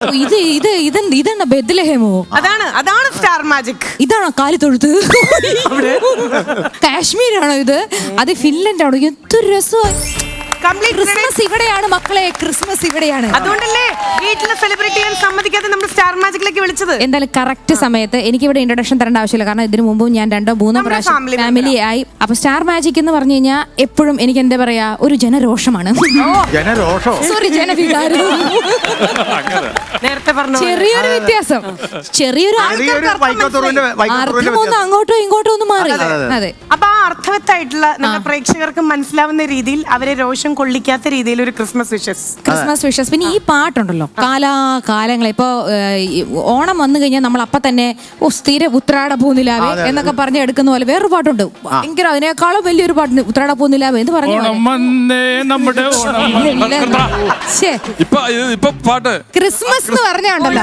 ഇതാണ് ബെത്ലഹേമോ? അതാണ് star magic. ഇതാണോ കാലിത്തൊഴുത്ത്? കാശ്മീരാണോ ഇത്? അത് ഫിൻലൻഡ് ആണോ? എന്തൊരു രസമായി. ക്രിസ്മസ് ഇവിടെയാണ് മക്കളെ, ക്രിസ്മസ് ഇവിടെയാണ്. അതുകൊണ്ടല്ലേ വീട്ടിലെ സെലിബ്രേറ്റ് ചെയ്യാൻ സമ്മതിക്കാതെ നമ്മൾ സ്റ്റാർ മാജിക്കിലേക്ക് വിളിച്ചത്. എന്തായാലും കറക്റ്റ് സമയത്ത് എനിക്ക് ഇവിടെ ഇൻട്രൊഡക്ഷൻ തരേണ്ട ആവശ്യമില്ല, കാരണം ഇതിനു മുമ്പും ഞാൻ 2-3 പ്രാവശ്യം ഫാമിലി ആയി. അപ്പൊ സ്റ്റാർ മാജിക് എന്ന് പറഞ്ഞു കഴിഞ്ഞാൽ എപ്പോഴും എനിക്ക് എന്താ പറയാ, ഒരു ജനരോഷമാണ്. സോറി, ജനവികാരം. നേരത്തെ പറഞ്ഞു ചെറിയൊരു വ്യത്യാസം, ചെറിയൊരു അർത്ഥം ഒന്ന് അങ്ങോട്ടോ ഇങ്ങോട്ടോ ഒന്ന് മാറി. അതെ, അപ്പൊ ആ അർത്ഥവത്തായിട്ടുള്ള നമ്മുടെ പ്രേക്ഷകർക്ക് മനസ്സിലാവുന്ന രീതിയിൽ അവരെ രോഷം കൊള്ളിക്കാത്ത രീതിയിൽ ഒരു ക്രിസ്മസ് വിഷസ്. പിന്നെ ഈ പാട്ടുണ്ടല്ലോ, കാലാകാലങ്ങളെ ഇപ്പൊ ഓണം വന്നു കഴിഞ്ഞാൽ നമ്മൾ അപ്പൊ തന്നെ സ്ഥിര ഉത്രാട പൂനിലാവേ എന്നൊക്കെ പറഞ്ഞ് എടുക്കുന്ന പോലെ വേറൊരു പാട്ടുണ്ട്, ഭയങ്കര അതിനേക്കാളും വലിയൊരു പാട്ടുണ്ട്, ഉത്രാട പൂനിലാവേ എന്ന് പറഞ്ഞു. ക്രിസ്മസ് എന്ന് പറഞ്ഞുണ്ടല്ലോ,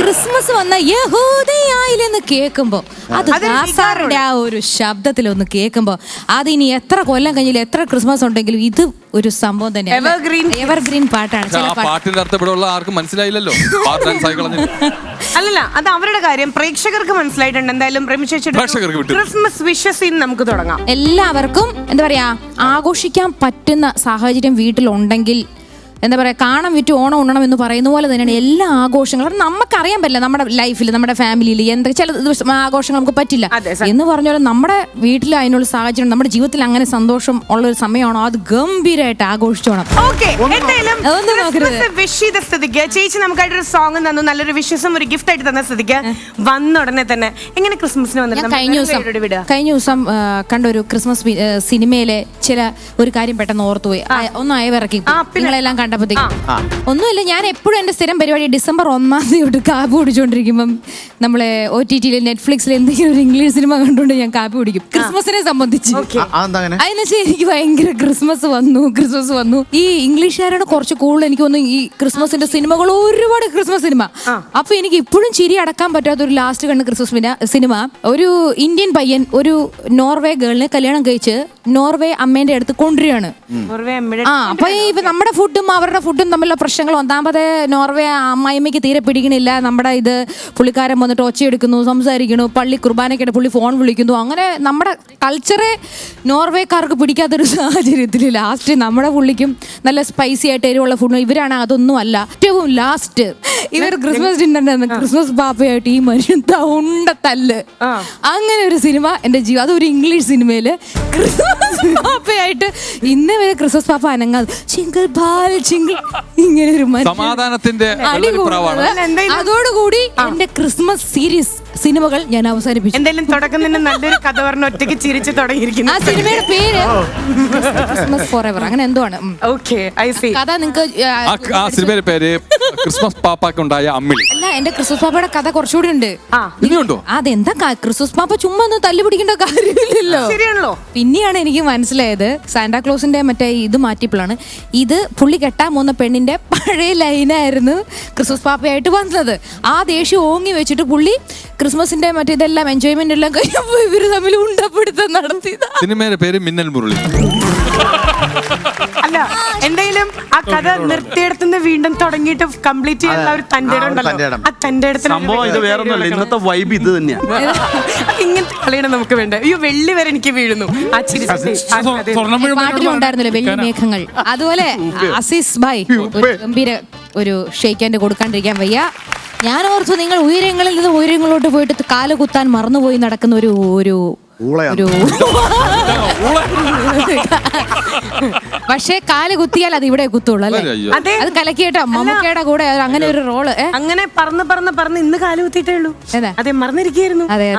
ക്രിസ്മസ് വന്ന യഹൂദയായിലെന്ന് കേൾക്കുമ്പോ അത് ദാസാറുടെ ആ ഒരു ശബ്ദത്തിലൊന്ന് കേൾക്കുമ്പോ അത് ഇനി എത്ര കൊല്ലം കഴിഞ്ഞാലും എത്ര ക്രിസ്മസ് ഉണ്ടെങ്കിലും ഇത് ഒരു സംഭവം തന്നെ എവർഗ്രീൻ പാട്ടാണ്. പാട്ടിന്റെ അർത്ഥം ഇവിടെ ഉള്ള ആർക്കും മനസ്സിലായില്ലല്ലോ. അല്ലല്ല, അത് അവരുടെ കാര്യം, പ്രേക്ഷകർക്ക് മനസ്സിലായിട്ടുണ്ട്. എന്തായാലും ക്രിസ്മസ് വിഷസ് നമുക്ക് തുടങ്ങാം. എല്ലാവർക്കും എന്താ പറയാ, ആഘോഷിക്കാൻ പറ്റുന്ന സാഹചര്യം വീട്ടിലുണ്ടെങ്കിൽ എന്താ പറയാ, കാണാൻ വിറ്റ് ഓണം ഉണ്ണണം എന്ന് പറയുന്ന പോലെ തന്നെയാണ് എല്ലാ ആഘോഷങ്ങളും. നമുക്കറിയാൻ പറ്റില്ല നമ്മുടെ ലൈഫിൽ, നമ്മുടെ ഫാമിലിയിൽ എന്തൊക്കെ ചില ആഘോഷങ്ങൾ നമുക്ക് പറ്റില്ല എന്ന് പറഞ്ഞാലും നമ്മുടെ വീട്ടിൽ അതിനുള്ള സാഹചര്യം, നമ്മുടെ ജീവിതത്തിൽ അങ്ങനെ സന്തോഷം ഉള്ള ഒരു സമയമാണോ അത് ഗംഭീരമായിട്ട് ആഘോഷിച്ചോണം. ചേച്ചി നമുക്കായിട്ടൊരു സോങ് തന്നു, നല്ലൊരു വിശ്വസം ഒരു ഗിഫ്റ്റ് ആയിട്ട് തന്ന സ്ഥിതിക്ക് വന്ന ഉടനെ തന്നെ എങ്ങനെ ക്രിസ്മസിന് വന്നിട്ട് കഴിഞ്ഞ ദിവസം കണ്ട ഒരു ക്രിസ്മസ് സിനിമയിലെ ചില ഒരു കാര്യം പെട്ടെന്ന് ഓർത്തുപോയി. ഒന്ന് അയവിറക്കി നിങ്ങളെല്ലാം ഒന്നുമില്ല, ഞാൻ എപ്പോഴും എന്റെ സ്ഥിരം പരിപാടി ഡിസംബർ 1-ാം തീയതി കാപ്പി കുടിച്ചോണ്ടിരിക്കുമ്പം നമ്മളെ OTT-ൽ നെറ്റ്ഫ്ലിക്സിൽ എന്തെങ്കിലും ഒരു ഇംഗ്ലീഷ് സിനിമ കണ്ടുകൊണ്ട് ഞാൻ കാപ്പി കുടിക്കും. ക്രിസ്മസിനെ സംബന്ധിച്ച് അതിനുവെച്ചാൽ എനിക്ക് ഭയങ്കര ക്രിസ്മസ് വന്നു. ഈ ഇംഗ്ലീഷുകാരാണ് കുറച്ച് കൂടുതൽ എനിക്ക് തോന്നുന്നു ഈ ക്രിസ്മസിന്റെ സിനിമകൾ, ഒരുപാട് ക്രിസ്മസ് സിനിമ. അപ്പൊ എനിക്ക് ഇപ്പോഴും ചിരി അടക്കാൻ പറ്റാത്ത ഒരു ലാസ്റ്റ് കണ്ട ക്രിസ്മസ് സിനിമ, ഒരു ഇന്ത്യൻ പയ്യൻ ഒരു നോർവേ ഗേളിനെ കല്യാണം കഴിച്ച് നോർവേ അമ്മേന്റെ അടുത്ത് കൊണ്ടുവരികയാണ്. അപ്പൊ ഇപ്പൊ നമ്മുടെ ഫുഡും അവരുടെ ഫുഡും തമ്മിലുള്ള പ്രശ്നങ്ങൾ. ഒന്നാമത് നോർവേ അമ്മായിമ്മയ്ക്ക് തീരെ പിടിക്കണില്ല നമ്മുടെ ഇത്. പുള്ളിക്കാരൻ വന്നിട്ട് ഒച്ചയെടുക്കുന്നു, സംസാരിക്കുന്നു, പള്ളി കുർബാനയ്ക്കിടെ പുള്ളി ഫോൺ വിളിക്കുന്നു. അങ്ങനെ നമ്മുടെ കൾച്ചറെ നോർവേക്കാർക്ക് പിടിക്കാത്തൊരു സാഹചര്യത്തിൽ ലാസ്റ്റ് നമ്മുടെ പുള്ളിക്കും നല്ല സ്പൈസി ആയിട്ട് എരിവുള്ള ഫുഡ്. ഇവരാണ് അതൊന്നും അല്ല. ഏറ്റവും ലാസ്റ്റ് ഇവർ ക്രിസ്മസ് ഡിന്നറിന് ക്രിസ്മസ് പാപ്പയായിട്ട് ഈ മനുഷ്യൻ ഉണ്ടത്തല്ല്. അങ്ങനെ ഒരു സിനിമ എന്റെ ജീവിതം, അതൊരു ഇംഗ്ലീഷ് സിനിമയില് ക്രിസ്മസ് പാപ്പയായിട്ട് ഇന്ന് വരെ ക്രിസ്മസ് പാപ്പ അനങ്ങാതെ ഇങ്ങനെ ഒരു സമാധാനത്തിന്റെ അതോടുകൂടി എന്റെ ക്രിസ്മസ് സീരീസ് സിനിമകൾ ഞാൻ അവസാനിപ്പിച്ചു. എന്തായാലും തുടക്കം തന്നെ നല്ലൊരു കഥ പറഞ്ഞ ഒറ്റയ്ക്ക് ചിരിച്ചു തുടങ്ങിയിരിക്കുന്നു. ആ സിനിമയുടെ പേര് ക്രിസ്മസ് ഫോർ എവർ, അങ്ങനെ എന്തോ ആണ്. കഥ നിങ്ങൾക്ക് ക്രിസ്മസ് പാപ്പാക്കുണ്ടായ അമ്മിളി അല്ല, എന്റെ ക്രിസ്മസ് പാപ്പയുടെ കഥ കുറച്ചുകൂടി ഉണ്ട്. അതെന്താ ക്രിസ്മസ് പാപ്പ ചുമ്മാ ഒന്ന് തല്ലു പിടിക്കേണ്ട കാര്യമില്ലല്ലോ. പിന്നെയാണ് എനിക്ക് മനസ്സിലായത് സാന്റാക്ലോസിന്റെ മറ്റേ ഇത് മാറ്റിയപ്പോഴാണ് ഇത് പുള്ളി കെട്ടാൻ പോകുന്ന പെണ്ണിന്റെ പഴയ ലൈനായിരുന്നു ക്രിസ്മസ് പാപ്പയായിട്ട് വന്നത്. ആ ദേഷ്യം ഓങ്ങി വെച്ചിട്ട് പുള്ളി ക്രിസ്മസിന്റെ മറ്റേ ഇതെല്ലാം എൻജോയ്മെന്റ് എല്ലാം കഴിഞ്ഞപ്പോ ഇവര് തമ്മിൽ ഉണ്ടപ്പെടുത്തം നടത്തിയത്. സിനിമയുടെ പേര് മിന്നൽ മുരളി. അല്ല, എന്തായാലും ആ കഥ നിർത്തിയെടുത്തുനിന്ന് വീണ്ടും തുടങ്ങിയിട്ട് കംപ്ലീറ്റ് ചെയ്യാനുള്ള ഒരു ഇന്നത്തെ വൈബ് ഇത് തന്നെയാണ്. ഇങ്ങനത്തെ കളിയാണ് നമുക്ക് വേണ്ട. അയ്യോ, വെള്ളി വരെ എനിക്ക് വീഴുന്നു ആ ചിരി. പാട്ടിലുണ്ടായിരുന്നല്ലോ വലിയ മേഘങ്ങൾ. അതുപോലെ അസീസ് ഭായ് ഗംഭീര ഒരു ഷെയ്ക്കാൻഡ് കൊടുക്കാണ്ടിരിക്കാൻ വയ്യ. ഞാൻ ഓർത്തു നിങ്ങൾ ഉയരങ്ങളിൽ നിന്ന് ഉയരങ്ങളോട്ട് പോയിട്ട് കാല് കുത്താൻ മറന്നുപോയി നടക്കുന്ന ഒരു പക്ഷേ കാല് കുത്തിയാൽ അത് ഇവിടെ കുത്തുള്ളൂ അല്ലേ? അത് കലക്കിയിട്ടോ മമ്മൂക്കയുടെ കൂടെ അങ്ങനെ ഒരു റോള്. അങ്ങനെ പറന്ന് ഇന്ന് കാല് കുത്തിയിട്ടേ ഉള്ളൂ. അതെ, മറന്നിരിക്കുന്നു. അതെ.